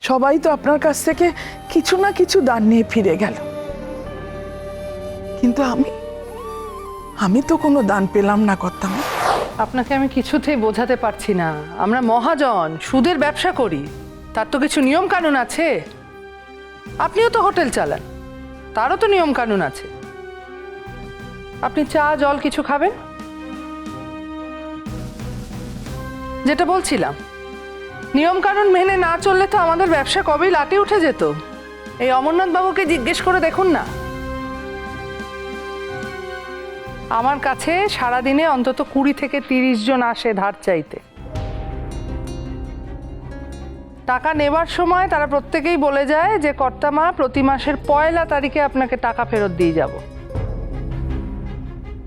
সবাই তো আপনার কাছ থেকে কিছু না কিছু দান নিয়ে ফিরে গেল, কিন্তু আমি তো কোনো দান পেলাম না কর্তামা। আপনাকে আমি কিছুতেই বোঝাতে পারছি না। আমরা মহাজন, সুদের ব্যবসা করি, তার তো কিছু নিয়ম কানুন আছে। আপনিও তো হোটেল চালান, তারও তো নিয়ম কানুন আছে। আপনি চা জল কিছু খাবেন? যেটা বলছিলাম, নিয়ম কানুন মেনে না চললে তো আমাদের ব্যবসা কবেই লাটে উঠে যেত। এই অমরনাথ বাবুকে জিজ্ঞেস করে দেখুন না। আমার কাছে সারাদিনে অন্তত 20 থেকে 30 জন আসে ধার চাইতে। টাকা নেবার সময় তারা প্রত্যেকেই বলে যায় যে কর্তামা প্রতি মাসের 1 তারিখে আপনাকে টাকা ফেরত দিয়ে যাব।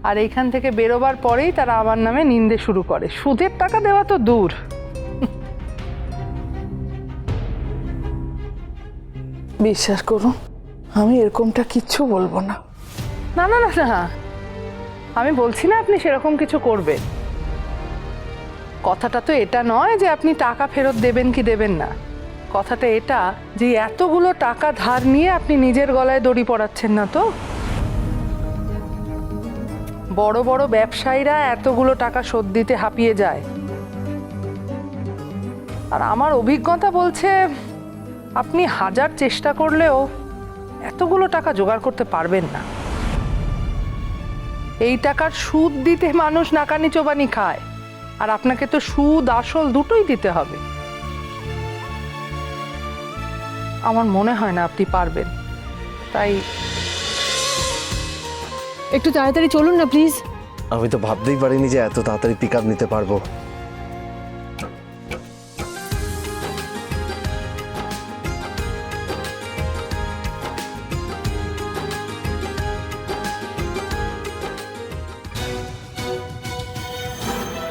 আর এইখান থেকে বেরোবার পরেই তারা আমার নামে নিন্দে শুরু করে। সুদের টাকা দেওয়া তো দূর। বিশ্বাস করুন, আমি এরকমটা কিচ্ছু বলবো না। না না না না, আমি বলছি না আপনি সেরকম কিছু করবেন। কথাটা তো এটা নয় যে আপনি টাকা ফেরত দেবেন কি দেবেন না। কথাটা এটা যে এতগুলো টাকা ধার নিয়ে আপনি নিজের গলায় দড়ি পড়াচ্ছেন না তো। বড় বড় ব্যবসায়ীরা এতগুলো টাকা শোধ দিতে হাঁপিয়ে যায়। আর আমার অভিজ্ঞতা বলছে আপনি 1000 চেষ্টা করলেও এতগুলো টাকা জোগাড় করতে পারবেন না। এই টাকার সুদ দিতে মানুষ নাকানি চোবানি খায়, আর আপনাকে তো সুদ আসল দুটোই দিতে হবে। আমার মনে হয় না আপনি পারবেন। তাই একটু তাড়াতাড়ি চলুন না প্লিজ। আমি তো ভাবতেই পারিনি যে এত তাড়াতাড়ি পিক আপ নিতে পারবো।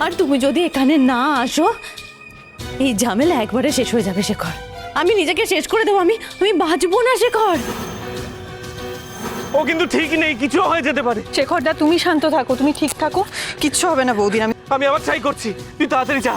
আর তুমি যদি এখানে না আসো, এই ঝামেলা একবারে শেষ হয়ে যাবে শেখর। আমি নিজেকে শেষ করে দেবো। আমি বাঁচবো না শেখর। ও কিন্তু ঠিক নেই, কিছু হয়ে যেতে পারে। শেখরদা, তুমি শান্ত থাকো, তুমি ঠিক থাকো, কিচ্ছু হবে না বৌদির। আমি আবার ট্রাই করছি, তুই তাড়াতাড়ি যা।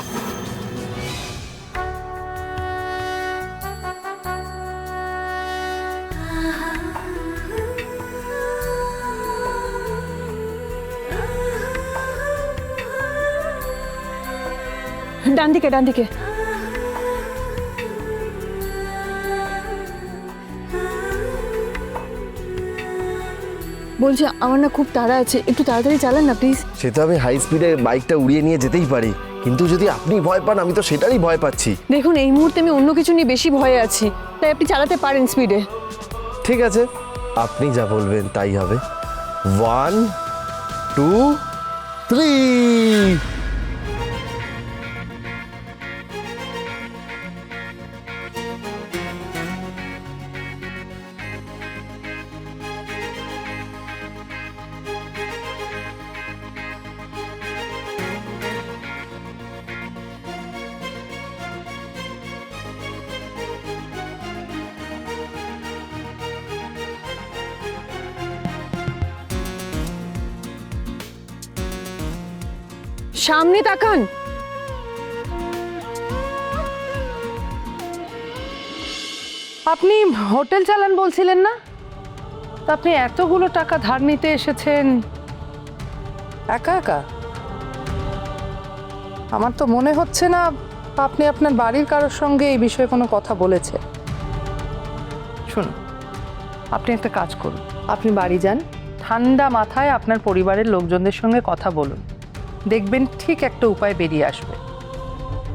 ডান দিকে ডান দিকে। বলছি আমার না খুব তাড়া আছে, একটু তাড়াতাড়ি চালান না প্লিজ। সে তো আমি হাই স্পিডে বাইকটা উড়িয়ে নিয়ে যেতেই পারি, কিন্তু যদি আপনি ভয় পান আমি তো সেটারই ভয় পাচ্ছি। দেখুন এই মুহূর্তে আমি অন্য কিছু নিয়ে বেশি ভয়ে আছি, তাই আপনি চালাতে পারেন স্পিডে। ঠিক আছে, আপনি যা বলবেন তাই হবে। 1 2 3। সামনে তাকান। আপনি হোটেল চালান বলছিলেন না? তা আপনি এতগুলো টাকা ধার নিতে এসেছেন একা একা? আমার তো মনে হচ্ছে না আপনি আপনার বাড়ির কারোর সঙ্গে এই বিষয়ে কোনো কথা বলেছে। শুনুন, আপনি একটা কাজ করুন, আপনি বাড়ি যান, ঠান্ডা মাথায় আপনার পরিবারের লোকজনদের সঙ্গে কথা বলুন, দেখবেন ঠিক একটা উপায় বেরিয়ে আসবে।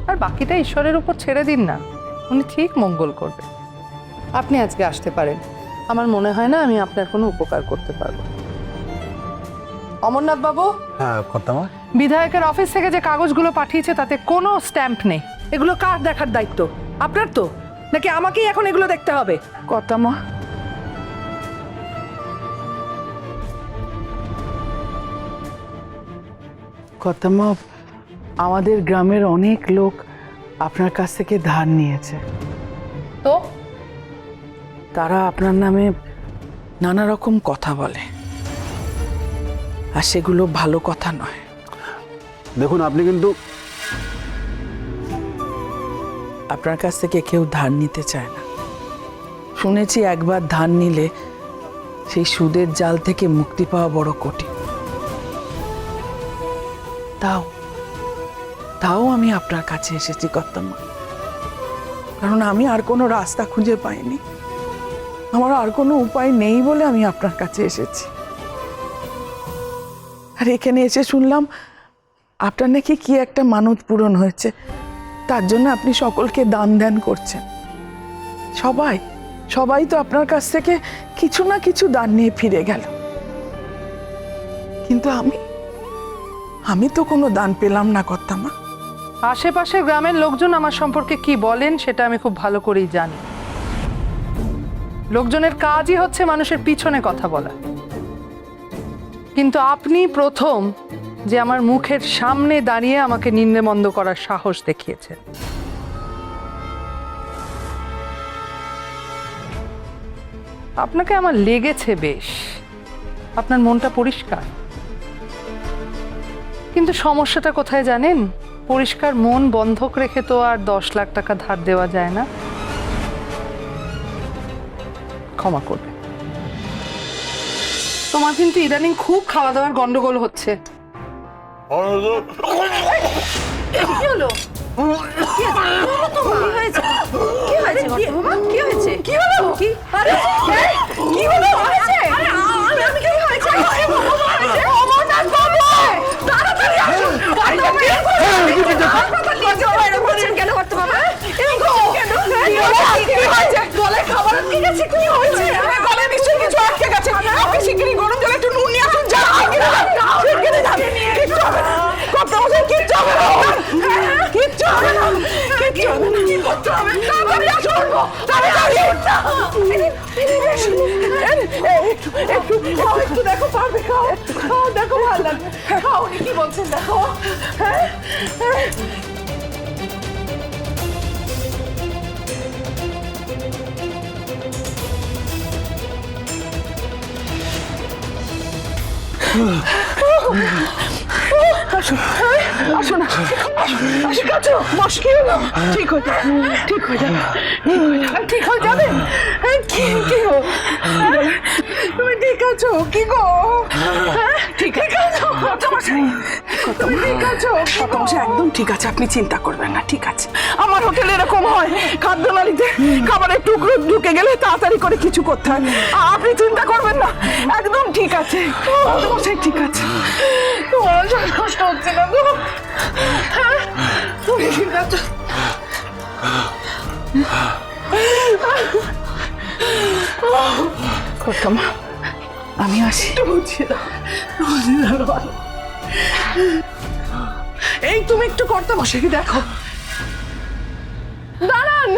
আর বাকিটা ঈশ্বরের উপর ছেড়ে দিন না, উনি ঠিক মঙ্গল করবে। আপনি আজকে আসতে পারেন। আমার মনে হয় না আমি আপনার কোনো উপকার করতে পারবো। অমরনাথ বাবু, হ্যাঁ কর্তামা। বিধায়কের অফিস থেকে যে কাগজগুলো পাঠিয়েছে তাতে কোনো স্ট্যাম্প নেই। এগুলো কার দেখার দায়িত্ব? আপনার তো, নাকি আমাকেই এখন এগুলো দেখতে হবে? কর্তামা, কর্তামা, আমাদের গ্রামের অনেক লোক আপনার কাছ থেকে ধার নিয়েছে। তো তারা আপনার নামে নানা রকম কথা বলে, আর সেগুলো ভালো কথা নয়। দেখুন আপনি কিন্তু আপনার কাছ থেকে কেউ ধার নিতে চায় না। শুনেছি একবার ধার নিলে সেই সুদের জাল থেকে মুক্তি পাওয়া বড় কঠিন। তাও আমি আপনার কাছে এসেছি কর্তামা, কারণ আমি আর কোনো রাস্তা খুঁজে পাইনি। আমার আর কোনো উপায় নেই বলে আমি আপনার কাছে এসেছি। আর এখানে এসে শুনলাম আপনার নাকি কি একটা মানত পূরণ হয়েছে, তার জন্য আপনি সকলকে দান ধ্যান করছেন। সবাই তো আপনার কাছ থেকে কিছু না কিছু দান নিয়ে ফিরে গেল, কিন্তু আমি তো কোনো দান পেলাম না কর্তামা। আশেপাশে গ্রামের লোকজন আমার সম্পর্কে কি বলেন সেটা আমি খুব ভালো করেই জানি। লোকজনের কাজই হচ্ছে মানুষের পিছনে কথা বলা, কিন্তু আপনি প্রথম যে আমার মুখের সামনে দাঁড়িয়ে আমাকে নিন্দামন্দ করার সাহস দেখিয়েছেন। আপনাকে আমার লেগেছে বেশ, আপনার মনটা পরিষ্কার, কিন্তু সমস্যাটা কোথায় জানেন? পরিষ্কার মন বন্ধক রেখে তো আর 10 লাখ টাকা ধার দেওয়া যায় না। ক্ষমা করবে, তোমার কিন্তু ইদানিং খুব খাওয়া দাওয়ার গন্ডগোল হচ্ছে। কি হলো? একটু দেখো, পারবে? খাও, দেখো ভালো লাগবে। খাও, উনি কি বলছেন দেখো। আসুন, কাছে বস। কি হলো? ঠিক হয়ে যাবে। ঠিক হয়ে যাবে। কি তুমি ঠিক আছো? কি গো? ঠিক আছো? ঠিক আছো? একদম ঠিক আছে, আপনি চিন্তা করবেন না, ঠিক আছে। আমার হোটেলে এরকম হয়, খাদ্যনালীতে খাবারের টুকরো ঢুকে গেলে তাড়াতাড়ি করে কিছু করতে হয়। আপনি চিন্তা করবেন না, একদম ঠিক আছে। ঠিক আছে, তোমার কষ্ট হচ্ছে না গো? তুমি ঠিক আছো? কর্তামা, আমি আসি। এই তুমি একটু কর্তা বসে দেখো। দাঁড়ান।